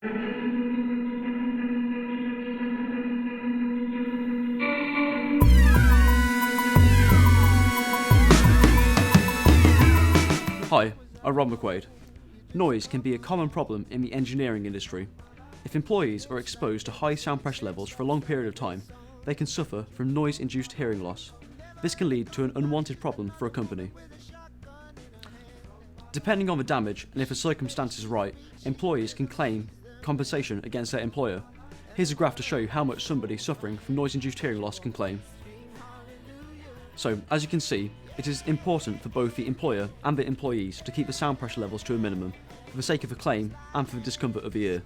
Hi, I'm McQuaide. Noise can be a common problem in the engineering industry. If employees are exposed to high sound pressure levels for a long period of time, they can suffer from noise-induced hearing loss. This can lead to an unwanted problem for a company. Depending on the damage and if the circumstance is right, employees can claim compensation against their employer. Here's a graph to show you how much somebody suffering from noise-induced hearing loss can claim. So, as you can see, it is important for both the employer and the employees to keep the sound pressure levels to a minimum, for the sake of the claim and for the discomfort of the ear.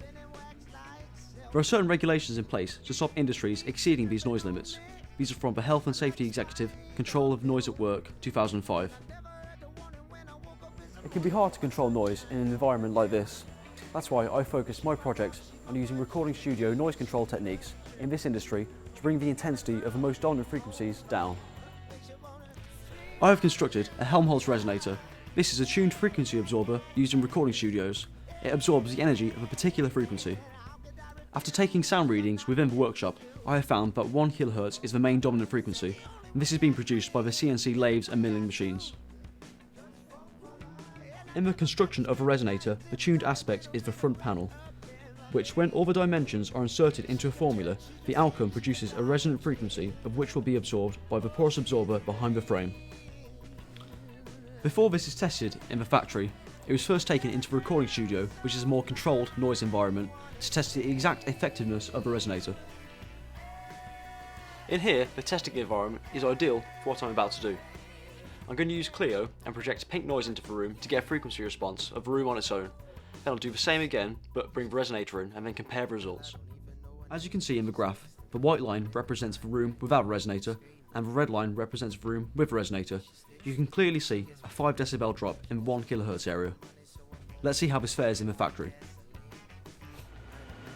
There are certain regulations in place to stop industries exceeding these noise limits. These are from the Health and Safety Executive Control of Noise at Work 2005. It can be hard to control noise in an environment like this. That's why I focused my project on using recording studio noise control techniques in this industry to bring the intensity of the most dominant frequencies down. I have constructed a Helmholtz resonator. This is a tuned frequency absorber used in recording studios. It absorbs the energy of a particular frequency. After taking sound readings within the workshop, I have found that 1 kHz is the main dominant frequency, and this is being produced by the CNC lathes and milling machines. In the construction of a resonator, the tuned aspect is the front panel, which, when all the dimensions are inserted into a formula, the outcome produces a resonant frequency of which will be absorbed by the porous absorber behind the frame. Before this is tested in the factory, it was first taken into the recording studio, which is a more controlled noise environment, to test the exact effectiveness of the resonator. In here, the testing environment is ideal for what I'm about to do. I'm going to use Clio and project pink noise into the room to get a frequency response of the room on its own. Then I'll do the same again, but bring the resonator in and then compare the results. As you can see in the graph, the white line represents the room without a resonator, and the red line represents the room with a resonator. You can clearly see a 5 decibel drop in the 1 kHz area. Let's see how this fares in the factory.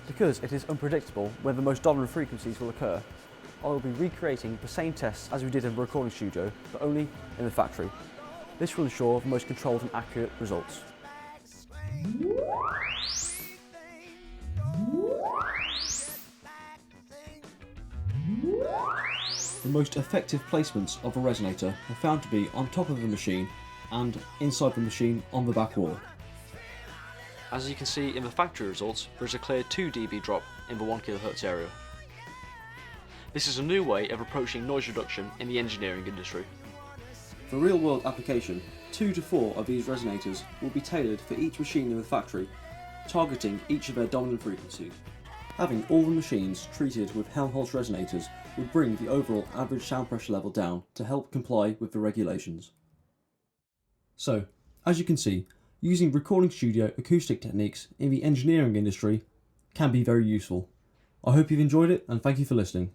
Because it is unpredictable when the most dominant frequencies will occur, I will be recreating the same tests as we did in the recording studio, but only in the factory. This will ensure the most controlled and accurate results. The most effective placements of a resonator are found to be on top of the machine and inside the machine on the back wall. As you can see in the factory results, there is a clear 2 dB drop in the 1 kHz area. This is a new way of approaching noise reduction in the engineering industry. For real-world application, 2 to 4 of these resonators will be tailored for each machine in the factory, targeting each of their dominant frequencies. Having all the machines treated with Helmholtz resonators would bring the overall average sound pressure level down to help comply with the regulations. So, as you can see, using recording studio acoustic techniques in the engineering industry can be very useful. I hope you've enjoyed it and thank you for listening.